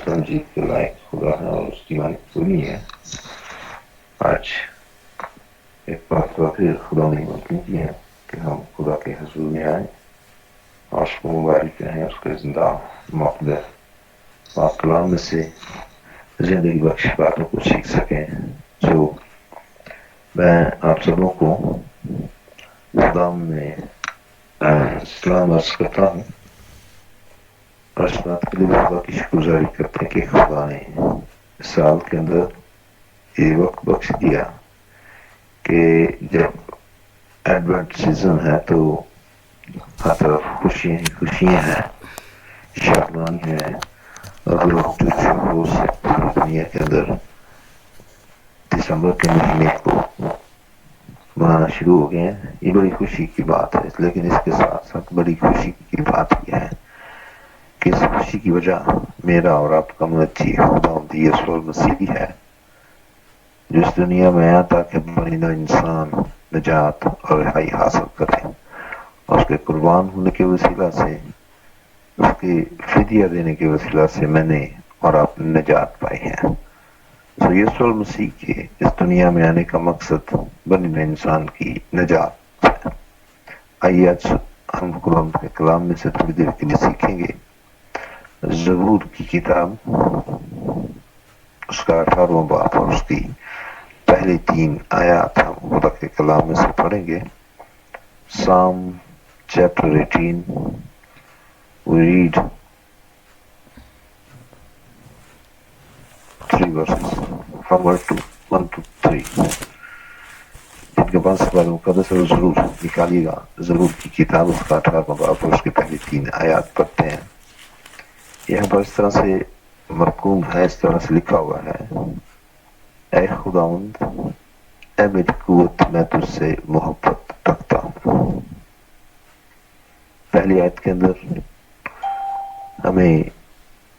تمجید کے لائق خدا ہے اور اس کی مالک تو نہیں ہے. آج ایک بات پھر خدا نے ممکن کی ہے کہ ہم خدا کے حضور میں آئیں اور اس کو مبارک کہیں، اس کے زندہ مقدس پاک کلام میں سے زندگی بخش باتوں کو سیکھ سکیں، جو میں آپ سبوں کو خدا میں سلام عرض کرتا ہوں اور اس بات کے لیے خدا کی شکر گزاری کرتے ہیں کہ خدا نے اس سال کے اندر یہ وقت بخش دیا کہ جب ایڈونٹ سیزن ہے تو ہر طرف خوشیاں ہی خوشیاں ہیں، شادمانی ہے، اور لوگ جو ہو سکتے دنیا کے اندر دسمبر کے مہینے کو منانا شروع ہو گئے ہیں. یہ بڑی خوشی کی بات ہے، لیکن اس کے ساتھ ساتھ بڑی خوشی کی بات یہ ہے کہ اس خوشی کی وجہ میرا اور آپ کا منجی خداوند یسوع مسیح ہے، جو اس دنیا میں آیا تاکہ بنیدہ انسان نجات اور رہائی حاصل کرے، اور اس کے قربان ہونے کے وسیلہ سے، اس کے فدیہ دینے کے وسیلہ سے میں نے اور آپ نے نجات پائی ہے. تو یسوع مسیح کے اس دنیا میں آنے کا مقصد بنیدہ انسان کی نجات ہے. آئیے آج ہم قرآن کے کلام میں سے تھوڑی دیر کے لیے سیکھیں گے زبور کی کتاب، اس کا 18واں باب اور اس کی پہلی 3 آیات ہم خدا کے کلام میں سے پڑھیں گے. Psalm chapter 18, we read 3 verses from verse 1 to 3. جن کے پاس بار مقدس ہے وہ ضرور نکالیے گا ضرور کی کتاب، اس کا 18واں باب اور اس کی پہلی 3 آیات پڑھتے ہیں. یہاں پر اس طرح سے مرقوم ہے، اس طرح سے لکھا ہوا ہے: اے خداوند، اے میری قوت، میں تجھ سے محبت رکھتا ہوں. پہلی آیت کے اندر ہمیں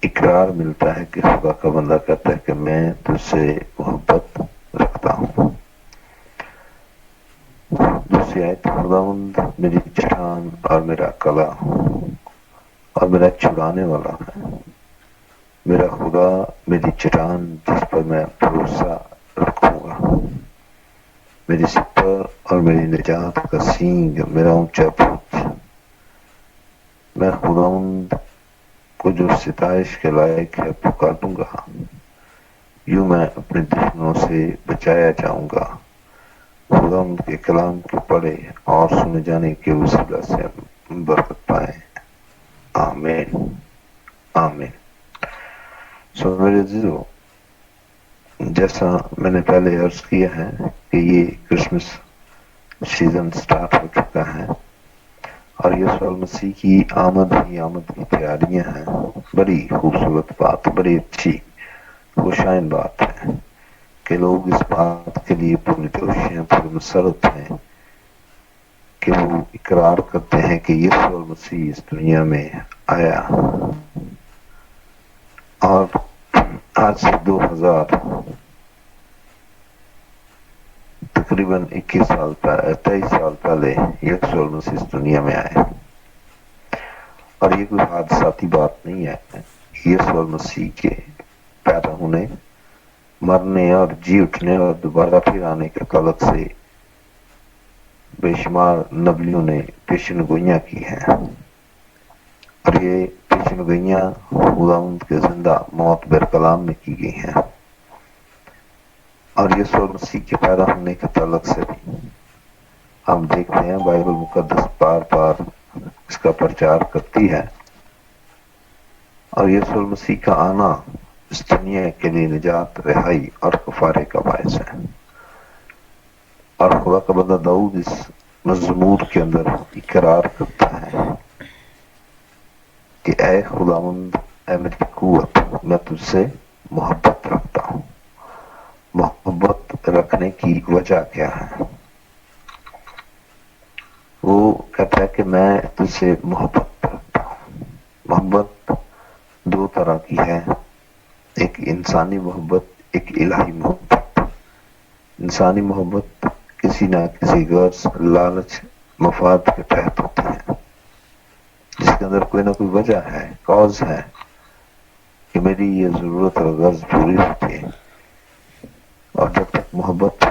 اقرار ملتا ہے کہ خدا کا بندہ کہتا ہے کہ میں تجھ سے محبت رکھتا ہوں. دوسری آیت: خداوند میری چٹان اور میرا کلا اور میرا چھڑانے والا ہے. میرا خدا میری چٹان جس پر میں بھروسہ رکھوں گا، میری سپر اور میری نجات کا سینگ، میرا اونچا بھوج. میں خداوند کو جو ستائش کے لائق ہے پکاروں گا، یوں میں اپنے دشمنوں سے بچایا جاؤں گا. خداوند کے کلام کے پڑھے اور سنے جانے کے وسیلہ سے ہم برکت پائیں. آمین آمین. میرے عزیزو، جیسا میں نے پہلے عرض کیا ہے کہ یہ کرسمس سیزن سٹارٹ ہو چکا ہے اور یسوع مسیح کی آمد کی تیاریاں ہیں. بڑی خوبصورت بات، بڑی اچھی خوشائن بات ہے کہ لوگ اس بات کے لیے پرجوش ہیں، پرمسرت ہیں کہ وہ اقرار کرتے ہیں کہ یسوع مسیح اس دنیا میں آیا. اور آج سے 23 سال پہلے یسوع مسیح اس دنیا میں آئے. اور یہ کوئی حادثاتی بات نہیں ہے. یسوع مسیح کے پیدا ہونے، مرنے اور جی اٹھنے اور دوبارہ پھر آنے کے تعلق سے بے شمار نبیوں نے پیشن گوئیاں کی ہیں، اور یہ پیشن گوئیاں خداوند کے زندہ معتبر کلام میں کی گئی ہیں. اور یسوع مسیح کے پیدا ہونے کے تعلق سے بھی ہم دیکھتے ہیں بائبل مقدس بار بار اس کا پرچار کرتی ہے، اور یسوع مسیح کا آنا اس دنیا کے لیے نجات، رہائی اور کفارے کا باعث ہے. اور خدا کا بندہ داؤد اس مزمور کے اندر اقرار کرتا ہے کہ اے خداوند، اے میری قوت، میں تجھ سے محبت رکھتا ہوں. محبت رکھنے کی وجہ کیا ہے؟ وہ کہتا ہے کہ میں تجھ سے محبت رکھتا ہوں. محبت 2 طرح کی ہے، ایک انسانی محبت، ایک الہی محبت. انسانی محبت کسی نہ کسی غرض، لالچ، مفاد کے تحت ہوتی ہے، جس کے اندر کوئی نہ کوئی وجہ ہے، کاز ہے کہ میری یہ ضرورت اور غرض پوری ہوتی ہے، اور جب تک محبت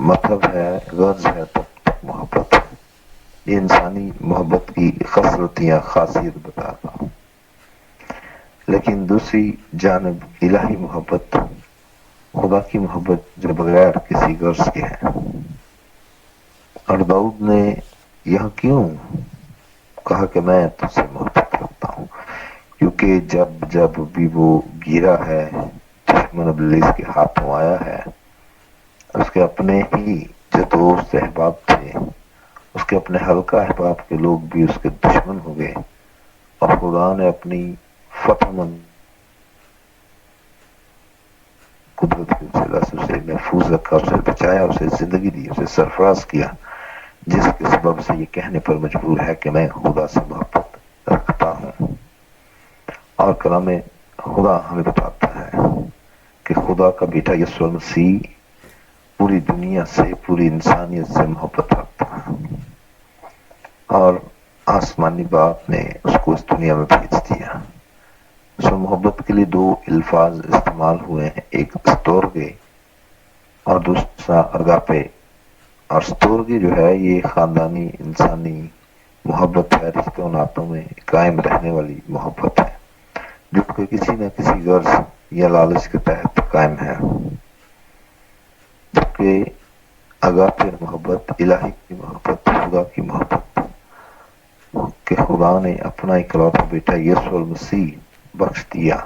مطلب ہے، غرض ہے، تب تک محبت ہے۔ یہ انسانی محبت کی خصلت یا خاصیت بتاتا ہوں۔ لیکن دوسری جانب الہی محبت، خدا کی محبت جو بغیر کسی غرض کے ہے۔ اور داؤد نے یہاں کیوں کہا کہ میں تجھ سے محبت رکھتا ہوں؟ کیونکہ جب بھی وہ گرا ہے، دشمن ابلیس کے ہاتھوں آیا ہے، اس کے اپنے ہی جو دوست احباب تھے، اس کے اپنے حلقہ احباب کے لوگ بھی اس کے دشمن ہو گئے، اور خدا نے اپنی فتح مند قدرت کی وسیلہ سے اسے محفوظ رکھا، اسے بچایا، اسے زندگی دی، اسے سرفراز کیا، جس کے سبب سے یہ کہنے پر مجبور ہے کہ میں خدا سے محبت رکھتا ہوں۔ اور کلام خدا ہمیں بتاتا ہے کہ خدا کا بیٹا یسوع مسیح پوری دنیا سے، پوری انسانیت سے محبت رکھتا ہے، اور آسمانی باپ نے اس کو اس دنیا میں بھیج دیا۔ سو محبت کے لیے دو الفاظ استعمال ہوئے ہیں، ایک ستورگے اور دوسرا اگاپے۔ اور ستورگے جو ہے یہ خاندانی انسانی محبت ہے، رشتوں ناتوں میں قائم رہنے والی محبت ہے، جو کہ کسی نہ کسی غرض یا لالچ کے تحت قائم ہے، جبکہ اگاپے محبت الہی کی محبت، خدا کی محبت، کہ خدا نے اپنا اکلوتا بیٹا یسوع المسیح بخش دیا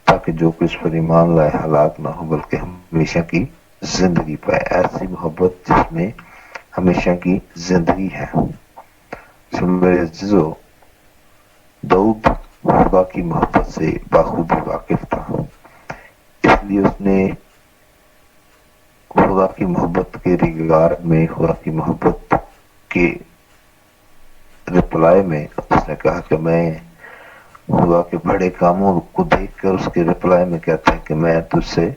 تاکہ جو کچھ پر ایمان لائے ہلاک نہ ہو بلکہ ہمیشہ کی زندگی پائے۔ ایسی محبت جس میں ہمیشہ کی زندگی ہے۔ میرے عزیزو، داؤد خدا کی محبت سے بخوبی واقف تھا، اس لیے اس نے خدا کی محبت کے ریگارڈ میں، خدا کی محبت کے رپلائی میں اس نے کہا کہ میں خدا کے بڑے کاموں کو دیکھ کر اس کے رپلائی میں کہتا ہے کہ میں تجھ سے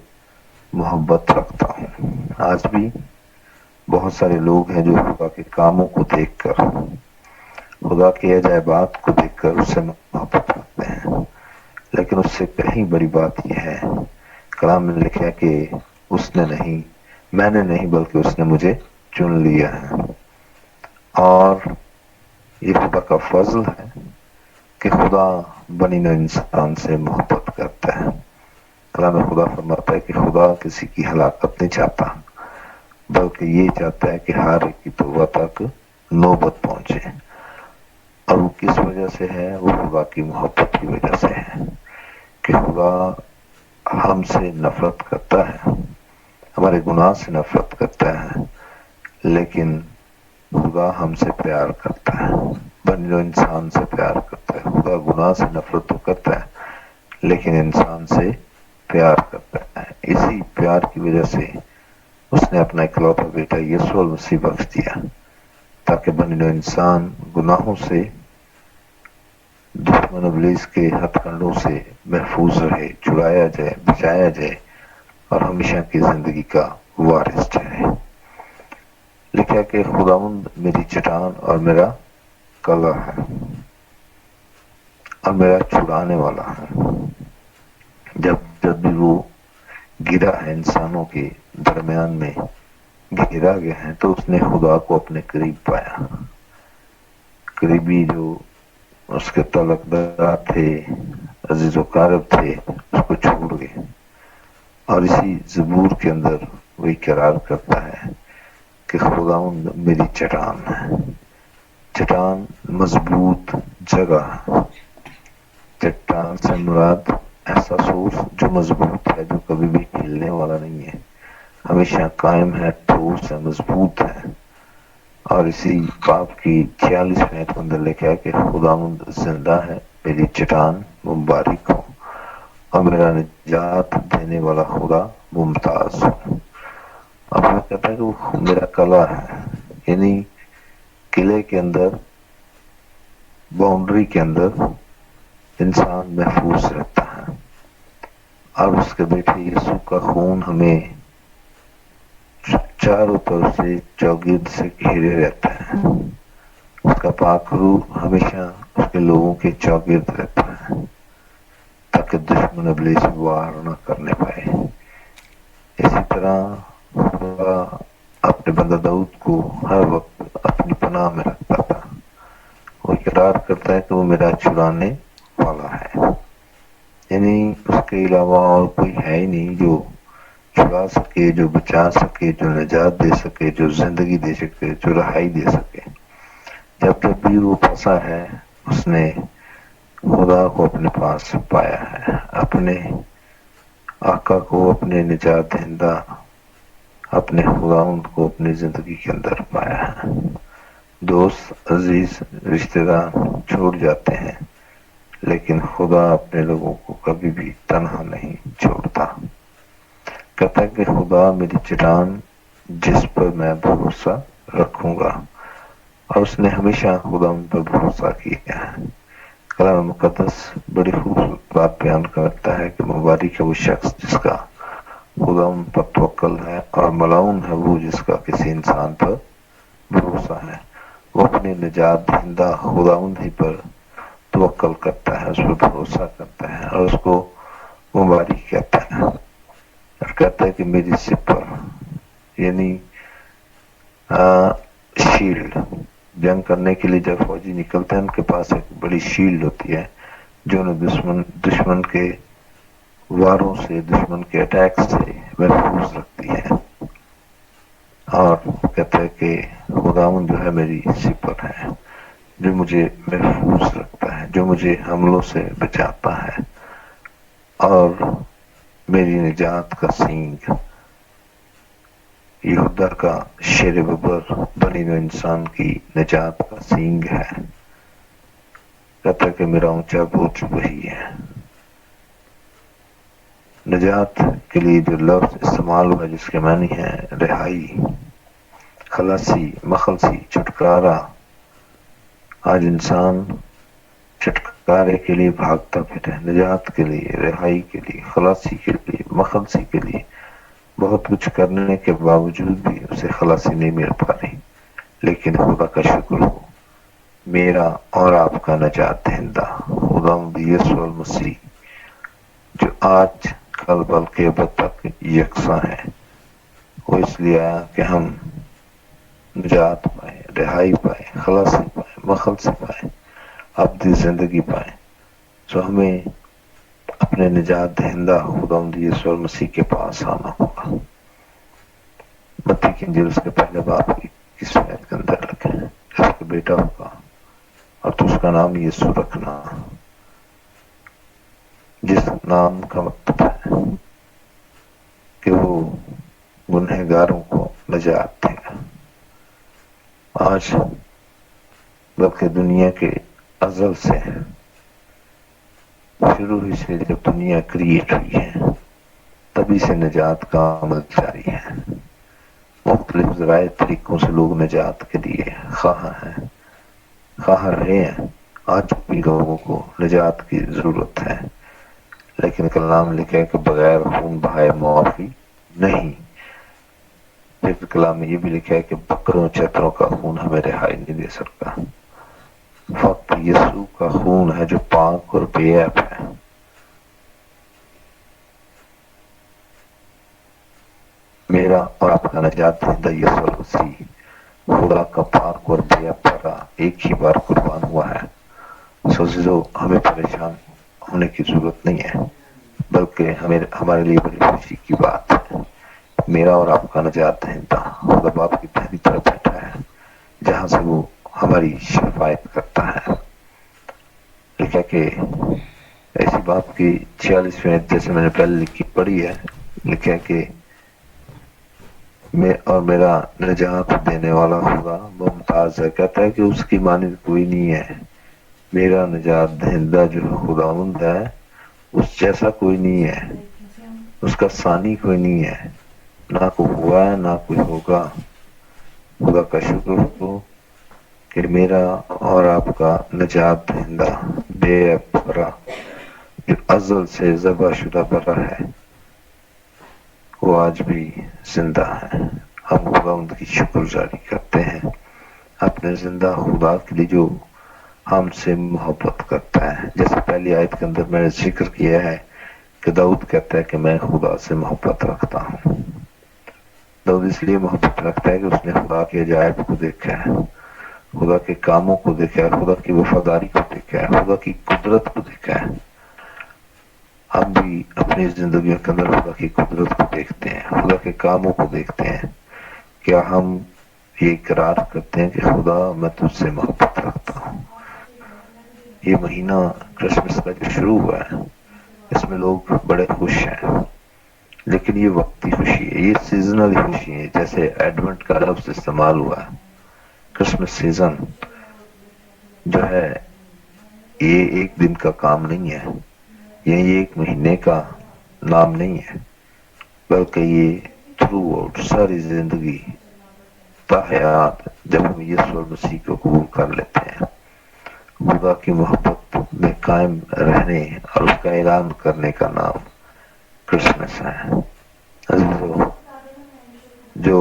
محبت رکھتا ہوں۔ آج بھی بہت سارے لوگ ہیں جو خدا کے کاموں کو دیکھ کر، خدا کے عجائبات کو دیکھ کر اس سے محبت رکھتے ہیں، لیکن اس سے کہیں بڑی بات یہ ہے، کلام میں لکھا ہے کہ اس نے نہیں، میں نے نہیں، بلکہ اس نے مجھے چن لیا ہے۔ اور یہ خدا کا فضل ہے کہ خدا بنی نوع انسان سے محبت کرتا ہے۔ کلام خدا فرماتا ہے کہ خدا کسی کی ہلاکت نہیں چاہتا، بلکہ یہ چاہتا ہے کہ ہر ایک کی توبہ تک نوبت پہنچے۔ اور وہ کس وجہ سے ہے؟ وہ خدا کی محبت کی وجہ سے ہے، کہ خدا ہم سے نفرت کرتا ہے، ہمارے گناہ سے نفرت کرتا ہے، لیکن خدا ہم سے پیار کرتا ہے، بنی نوع انسان سے پیار کرتا ہے۔ خدا گناہ سے نفرت تو کرتا ہے لیکن انسان سے پیار کرتا ہے۔ اسی پیار کی وجہ سے اس نے اپنا اکلوتا بیٹا یسوع المسیح بخش دیا تاکہ بنی نوع انسان گناہوں سے، دشمن ابلیس کے ہتھ کنڈوں سے محفوظ رہے، چھڑایا جائے، بچایا جائے، اور ہمیشہ کی زندگی کا وارث ٹھہرے۔ لکھا کہ خداوند میری چٹان اور میرا قلعہ ہے اور میرا چھڑانے والا ہے۔ جب بھی وہ گرا ہے، انسانوں کے درمیان میں گھیرا گیا ہے، تو اس نے خدا کو اپنے قریب پایا۔ قریبی جو اس کے تعلقدار تھے، عزیز و قارب تھے، اس کو چھوڑ گئے۔ اور اسی زبور کے اندر وہ اقرار کرتا ہے کہ خداوند میری چٹان ہے۔ چٹان مضبوط جگہ، چٹان سے مراد ایسا سورس جو مضبوط ہے، جو کبھی بھی ہلنے والا نہیں ہے، ہمیشہ قائم ہے، ٹھوس ہے، مضبوط ہے۔ اور اسی باب کی 46 آیت کے اندر لکھا ہے کہ خداوند زندہ ہے، میری چٹان مبارک ہو، اور میرا نجات دینے والا خدا ممتاز ہو۔ اب میں کہتا ہے کہ وہ میرا قلعہ ہے، یعنی قلعے کے اندر، باؤنڈری کے اندر انسان محفوظ رہتا ہے، اور اس کے بیٹے یسوع کا خون ہمیں چاروں طرف سے چوگرد سے گھیرے رہتا ہے۔ اس کا پاک روح ہمیشہ اس کے لوگوں کے چوگرد رہتا ہے تاکہ دشمن دشمن ابلیس وار نہ کرنے پائے۔ اسی طرح خدا اپنے بندہ داؤد کو ہر وقت اپنی پناہ میں رکھتا تھا۔ وہ اقرار کرتا ہے کہ وہ میرا چھڑانے والا ہے، یعنی اس کے علاوہ اور کوئی ہے ہی نہیں جو چھڑا سکے، جو بچا سکے، جو نجات دے سکے، جو زندگی دے سکے، جو رہائی دے سکے۔ جب بھی وہ پھنسا ہے اس نے خدا کو اپنے پاس پایا ہے، اپنے آقا کو، اپنے نجات دہندہ، اپنے خداوند کو اپنی زندگی کے اندر پایا ہے۔ دوست، عزیز، رشتہ دار چھوڑ جاتے ہیں لیکن خدا اپنے لوگوں کو کبھی بھی تنہا نہیں چھوڑتا۔ کہتا ہے کہ خدا میری چٹان جس پر میں بھروسہ رکھوں گا، اور اس نے ہمیشہ خدا ان پر بھروسہ کیا ہے۔ کلام مقدس بڑی خوبصورت بات بیان کرتا ہے کہ مبارک ہے وہ شخص جس کا خدا ان پر توکل ہے، اور ملعون ہے وہ جس کا کسی انسان پر بھروسہ ہے۔ وہ اپنے نجات دہندہ خداوند ہی پر توکل کرتا ہے، اس پر بھروسہ کرتا ہے اور اس کو مبارک کہتا ہے، اور کہتا ہے کہ میری سپر، یعنی شیلڈ۔ جنگ کرنے کے لیے جب فوجی نکلتے ہیں ان کے پاس ایک بڑی شیلڈ ہوتی ہے جو انہیں دشمن کے واروں سے، دشمن کے اٹیک سے محفوظ رکھتی ہے۔ اور کہتا ہے کہ خداوند جو ہے میری سپر ہے، جو مجھے محفوظ رکھتا ہے، جو مجھے حملوں سے بچاتا ہے، اور میری نجات کا سینگ، یہودا کا شیر ببر، بنی نوع انسان کی نجات کا سینگ ہے۔ کہتا ہے کہ میرا اونچا بوجھ وہی ہے۔ نجات کے لیے جو لفظ استعمال ہوا جس کے معنی ہے رہائی، خلاصی، مخلصی، چھٹکارا۔ آج انسان چھٹکارے کے لیے بھاگتا پھرے، نجات کے لیے، رہائی کے لیے، خلاصی کے لیے، مخلصی کے لیے، بہت کچھ کرنے کے باوجود بھی اسے خلاصی نہیں مل پا رہی۔ لیکن خدا کا شکر ہو، میرا اور آپ کا نجات دہندہ خداوند یسوع المسیح، جو آج کل بلکہ ابد تک یکساں ہے، وہ اس لیے آیا کہ ہم نجات پائیں، رہائی پائیں، خلاصی پائیں، مخلصی پائیں، ابدی زندگی پائیں۔ تو ہمیں اپنے نجات دہندہ خداوند یسوع المسیح کے پاس آنا ہوگا۔ متی کی انجیل اس کے پہلے باب کی 21 آیت کے اندر لکھے، اس کا بیٹا ہوگا اور تو اس کا نام یسوع رکھنا، جس نام کا مطلب ہے کہ وہ گنہگاروں کو نجات دے گا۔ آج بلکہ دنیا کے ازل سے، شروع ہی سے جب دنیا کریٹ ہوئی ہے تبھی سے نجات کا عمل جاری ہے۔ مختلف ذرائع طریقوں سے لوگ نجات کے لیے خواہاں ہیں، خواہ رہے ہیں۔ آج بھی لوگوں کو نجات کی ضرورت ہے، لیکن کلام لکھا ہے کہ بغیر خون بہائے معافی نہیں۔ پھر کلام میں یہ بھی لکھا ہے کہ بکروں چتروں کا خون ہمیں رہائی نہیں دے سکتا، فقط یسوع کا خون ہے جو پاک اور بے عیب ہے۔ میرا اور آپ کا نجات دہندہ یسوع المسیح خدا کا پاک اور بے عیب پیرا ایک ہی بار قربان ہوا ہے۔ سوزیزو، ہمیں پریشان ہونے کی ضرورت نہیں ہے، بلکہ ہمارے لیے بڑی خوشی کی بات ہے۔ میرا اور آپ کا نجات دہندہ خدا باپ کی پہلی طرف بیٹھا ہے، جہاں سے وہ ہماری شفاعت کرتا ہے۔ لکھا کہ ایسی بات کی 46ویں، جیسے میں نے پہلے پڑھی ہے، لکھا کہ میں اور میرا نجات دینے والا خدا ممتاز ہے۔ کہتا ہے کہ اس کی مانند کوئی نہیں ہے۔ میرا نجات دہندہ جو خداوند ہے اس جیسا کوئی نہیں ہے، اس کا ثانی کوئی نہیں ہے، نہ کوئی ہوا ہے نہ کوئی ہوگا۔ خدا کا شکر ہو کہ میرا اور آپ کا نجات دہندہ بے عیب برا، جو ازل سے ذبح شدہ برا ہے، وہ آج بھی زندہ ہے۔ ہم خدا ان کی شکر گزاری کرتے ہیں اپنے زندہ خدا کے لیے جو ہم سے محبت کرتا ہے۔ جیسے پہلی آیت کے اندر میں نے ذکر کیا ہے کہ داؤد کہتا ہے کہ میں خدا سے محبت رکھتا ہوں. داؤد اس لیے محبت رکھتا ہے کہ اس نے خدا کے عجائب کو دیکھا ہے، خدا کے کاموں کو دیکھا ہے، خدا کی وفاداری کو دیکھا ہے، خدا کی قدرت کو دیکھا ہے. ہم بھی اپنی زندگیوں کے اندر خدا کی قدرت کو دیکھتے ہیں، خدا کے کاموں کو دیکھتے ہیں. کیا ہم یہ اقرار کرتے ہیں کہ خدا میں تجھ سے محبت رکھتا ہوں؟ یہ مہینہ کرسمس کا جو شروع ہوا ہے اس میں لوگ بڑے خوش ہیں، لیکن یہ وقتی خوشی ہے، یہ سیزنل خوشی ہے. جیسے ایڈونٹ کا لفظ استعمال ہوا ہے، کرسمس سیزن جو ہے یہ ایک دن کا کام نہیں ہے، یہ ایک مہینے کا نام نہیں ہے، بلکہ یہ تھرو آؤٹ ساری زندگی تا حیات جب ہم یسوع مسیح کو قبول کر لیتے ہیں، خدا کی محبت میں قائم رہنے اور اس کا اعلان کرنے کا نام کرسمس ہے. عزیزو، جو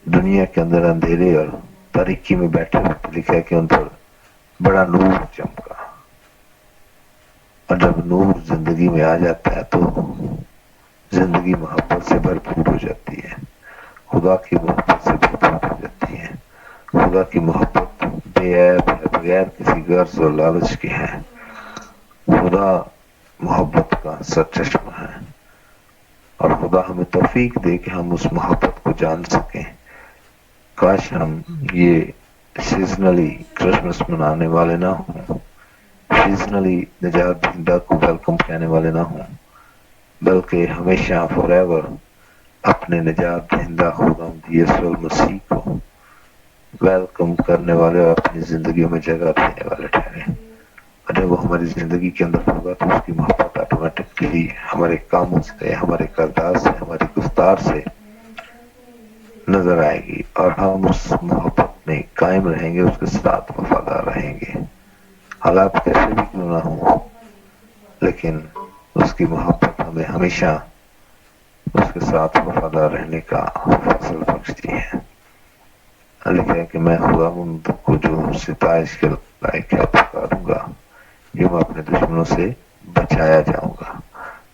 دنیا کے اندر اندھیرے اور تاریکی میں بیٹھے ہوتے، لکھا ہے کہ ان پر بڑا نور چمکا، اور جب نور زندگی میں آ جاتا ہے تو زندگی محبت سے بھرپور ہو جاتی ہے، خدا کی محبت سے بھرپور ہو جاتی ہے. خدا کی محبت بے عیب ہے، بغیر کسی غرض اور لالچ کے ہے. خدا محبت کا سرچشمہ ہے، اور خدا ہمیں توفیق دے کہ ہم اس محبت کو جان سکیں. کاش ہم یہ سیزنلی کرسمس منانے والے نہ ہوں، سیزنلی نجات دہندہ کو ویلکم کہنے والے نہ ہوں، بلکہ ہمیشہ فار ایور اپنے نجات دہندہ خداوند یسوع مسیح کو ویلکم کرنے والے اور اپنی زندگیوں میں جگہ دینے والے ٹھہرے. اور جب وہ ہماری زندگی کے اندر ہوگا تو اس کی محبت آٹومیٹکلی ہمارے کاموں سے، ہمارے کردار سے، ہماری گفتار سے نظر آئے گی، اور ہم اس محبت میں قائم رہیں گے، اس کے ساتھ وفادار رہیں گے. حالات کیسے بھی کیوں نہ ہوں، لیکن اس کی محبت ہمیں ہمیشہ اس کے ساتھ وفادار رہنے کا فضل بخشتی ہے. لکھا ہے کہ میں خداوند کو جو ستائش کے لائق ہے پکاروں گا، یہ میں اپنے دشمنوں سے بچایا جاؤں گا.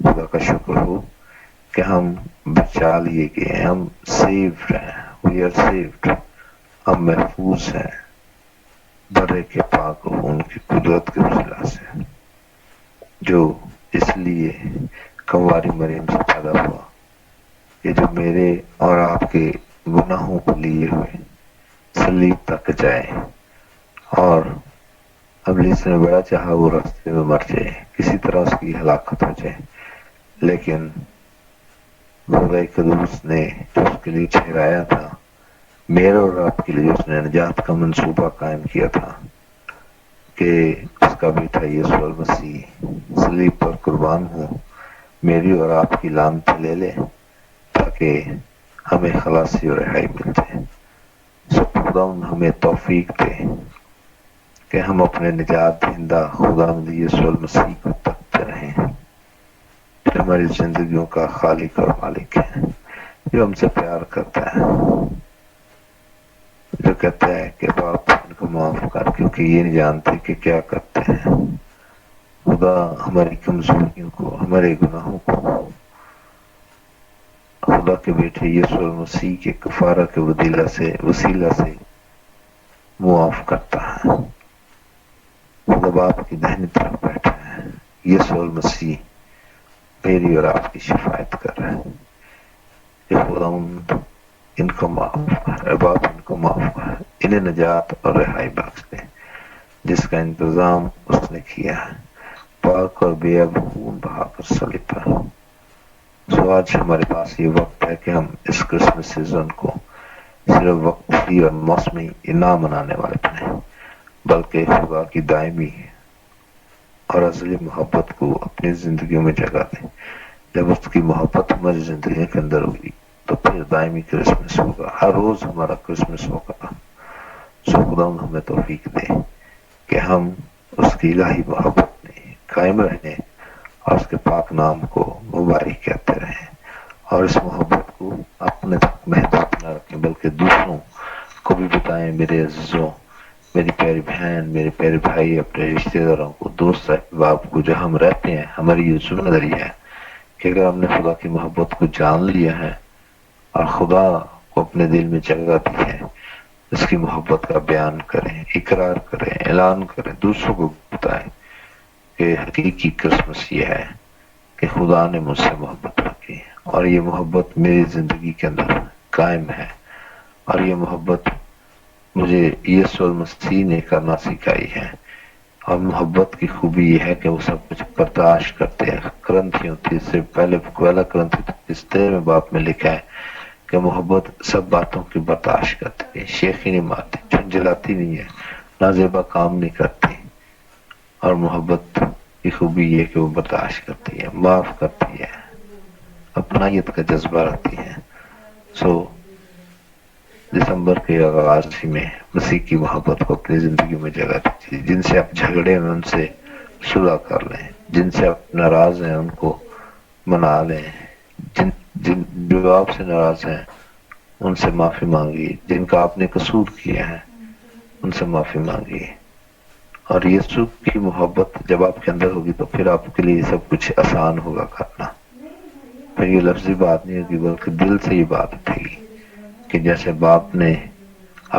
خدا کا شکر ہو کہ ہم بچا لیے گئے ہیں، ہم سیوڈ ہیں، وی آر سیوڈ، ہم محفوظ ہیں برے کے پاک و خون کی قدرت کے وسیلہ سے، جو اس لیے کنواری مریم سے پیدا ہوا کہ جو میرے اور آپ کے گناہوں کو لیے ہوئے صلیب تک جائے. اور ابلیس نے بڑا چاہا وہ راستے میں مر جائے، کسی طرح اس کی ہلاکت ہو جائے، لیکن خدا قدوس نے جو اس کے لیے ٹھہرایا تھا، میرے اور آپ کے لیے اس نے نجات کا منصوبہ قائم کیا تھا کہ اس کا بیٹا یسوع مسیح صلیب پر قربان ہو، میری اور آپ کی لعنت لے لے تاکہ ہمیں خلاصی اور رہائی مل جائے. خداوند ہمیں توفیق دے کہ ہم اپنے نجات دہندہ خداوند یسوع مسیح کو تکتے رہیں، جو ہماری زندگیوں کا خالق اور مالک ہے، جو ہم سے پیار کرتا ہے، جو کہتا ہے کہ باپ ان کو معاف کر کیونکہ یہ نہیں جانتے کہ کیا کرتے ہیں. خدا ہماری کمزوریوں کو، ہمارے گناہوں کو خدا کے بیٹے یسوع مسیح کے کفارہ کے وسیلہ سے معاف کرتا ہے. خدا باپ کی داہنی طرف بیٹھا ہے، یسوع مسیح میری اور آپ کی شفاعت کر رہا ہے کہ خداوند ان کو معاف کر، اے باپ ان کو معاف کر، انہیں نجات اور رہائی بخش دے جس کا انتظام اس نے کیا ہے پاک اور بے عیب خون بہا کر صلیب پر. سو آج ہمارے پاس یہ وقت ہے کہ ہم اس کرسمس سیزن کو صرف وقتی اور موسمی نہ منانے والے بنیں، بلکہ خدا کی دائمی اور ازلی محبت کو اپنی زندگیوں میں جگہ دیں. جب اس کی محبت ہماری زندگی کے اندر ہوگی تو پھر دائمی کرسمس ہوگا، ہر روز ہمارا کرسمس ہوگا. سو خدا ہمیں توفیق دے کہ ہم اس کی الہی محبت میں قائم رہیں اور اس کے پاک نام کو مبارک کہتے رہیں، اور اس محبت کو اپنے تک محدود نہ رکھیں بلکہ دوسروں کو بھی بتائیں. میرے عزیزوں میری پیاری بہن، میرے پیارے بھائی، اپنے رشتے داروں کو، دوست احباب کو جو ہم رہتے ہیں، ہماری یہ ذمہ داری ہے کہ اگر ہم نے خدا کی محبت کو جان لیا ہے اور خدا کو اپنے دل میں جگہ دی ہے، اس کی محبت کا بیان کریں، اقرار کریں، اعلان کریں، دوسروں کو بتائیں کہ حقیقی کرسمس یہ ہے کہ خدا نے مجھ سے محبت رکھی اور یہ محبت میری زندگی کے اندر قائم ہے، اور یہ محبت مجھے یسوع المسیح نے کرنا سکھائی ہے۔ اور محبت کی خوبی یہ ہے کہ وہ سب کچھ برداشت کرتے ہیں۔ کرنتھیوں سے پہلے پہلا کرنتھیوں 13 باب میں لکھا ہے کہ محبت سب باتوں کی برداشت کرتی ہے، شیخی نہیں مارتی، جھنجھلاتی نہیں ہے، نازیبا کام نہیں کرتی، اور محبت کی خوبی یہ کہ وہ برداشت کرتی ہے، معاف کرتی ہے، اپنائیت کا جذبہ رکھتی ہے۔ دسمبر کے آغاز میں مسیح کی محبت کو اپنی زندگی میں جگہ دیجیے۔ جن سے آپ جھگڑے ہیں ان سے صلح کر لیں، جن سے آپ ناراض ہیں ان کو منا لیں، جو آپ سے ناراض ہیں ان سے معافی مانگیے، جن کا آپ نے قصور کیا ہے ان سے معافی مانگیے۔ اور یسوع کی محبت جب آپ کے اندر ہوگی تو پھر آپ کے لیے سب کچھ آسان ہوگا کرنا۔ پھر یہ لفظی بات نہیں ہوگی بلکہ دل سے یہ بات اٹھے گی کہ جیسے باپ نے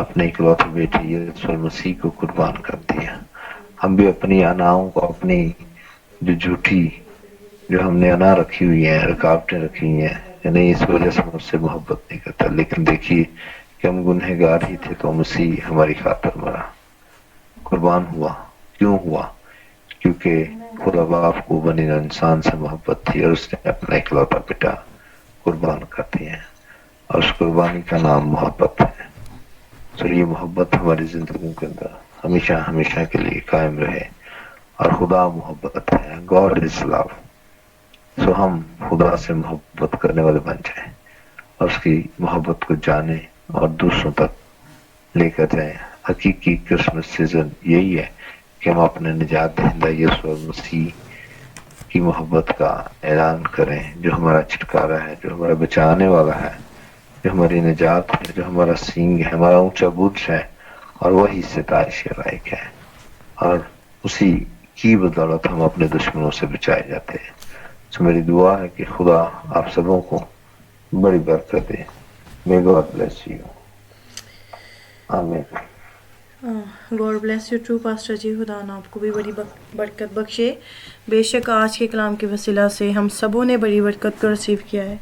اپنے اکلوتے بیٹے یسوع المسیح کو قربان کر دیا، ہم بھی اپنی اناؤں کو، اپنی جو جھوٹی جو ہم نے انا رکھی ہوئی ہیں، رکاوٹیں رکھی ہوئی ہیں کہ نہیں اس وجہ سے مجھ سے محبت نہیں کرتا، لیکن دیکھیے کہ ہم گنہگار ہی تھے تو مسیح ہماری خاطر مرا، قربان ہوا۔ کیوں ہوا؟ کیونکہ خدا باپ کو بنی انسان سے محبت تھی اور اس نے اپنا اکلوتا بیٹا قربان کر دیا، اور اس قربانی کا نام محبت ہے۔ تو یہ محبت ہماری زندگیوں کے اندر ہمیشہ ہمیشہ کے لیے قائم رہے، اور خدا محبت ہے، گاڈ از لو۔ سو ہم خدا سے محبت کرنے والے بن جائیں اور اس کی محبت کو جانیں اور دوسروں تک لے کر جائیں۔ حقیقی کرسمس سیزن یہی ہے کہ ہم اپنے نجات دہندہ یسوع مسیح کی محبت کا اعلان کریں، جو ہمارا چھٹکارا ہے، جو ہمارا بچانے والا ہے، جو ہماری نجات ہے، جو ہمارا سینگ ہے، ہمارا اونچا برج ہے، اور وہی ستائش کے لائق ہے، اور اسی کی بدولت ہم اپنے دشمنوں سے بچائے جاتے ہیں۔ تو میری دعا ہے کہ خدا آپ سبوں کو بڑی برکت دے۔ May God bless you. آمین۔ God bless you to pastor ji, خدا نے آپ کو بھی بڑی برکت بخشے۔ بے شک آج کے کلام کے وسیلہ سے ہم سبوں نے بڑی برکت کو ریسیو کیا ہے،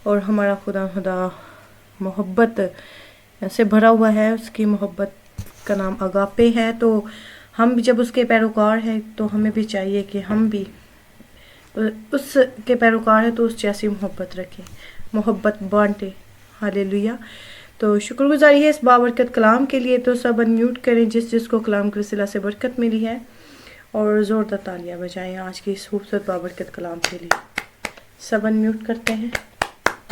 اور ہمارا خدا محبت سے بھرا ہوا ہے، اس کی محبت کا نام اگاپے ہے۔ تو ہم بھی جب اس کے پیروکار ہیں تو ہمیں بھی چاہیے کہ ہم بھی اس کے پیروکار ہیں تو اس جیسی محبت رکھیں، محبت بانٹیں۔ ہاللیلویہ۔ تو شکر گزاری ہے اس بابرکت کلام کے لیے۔ تو سب انمیوٹ کریں جس کو کلام کے وسیلہ سے برکت ملی ہے، اور زوردار تالیاں بجائیں آج کی اس خوبصورت بابرکت کلام کے لیے۔ سب انمیوٹ کرتے ہیں۔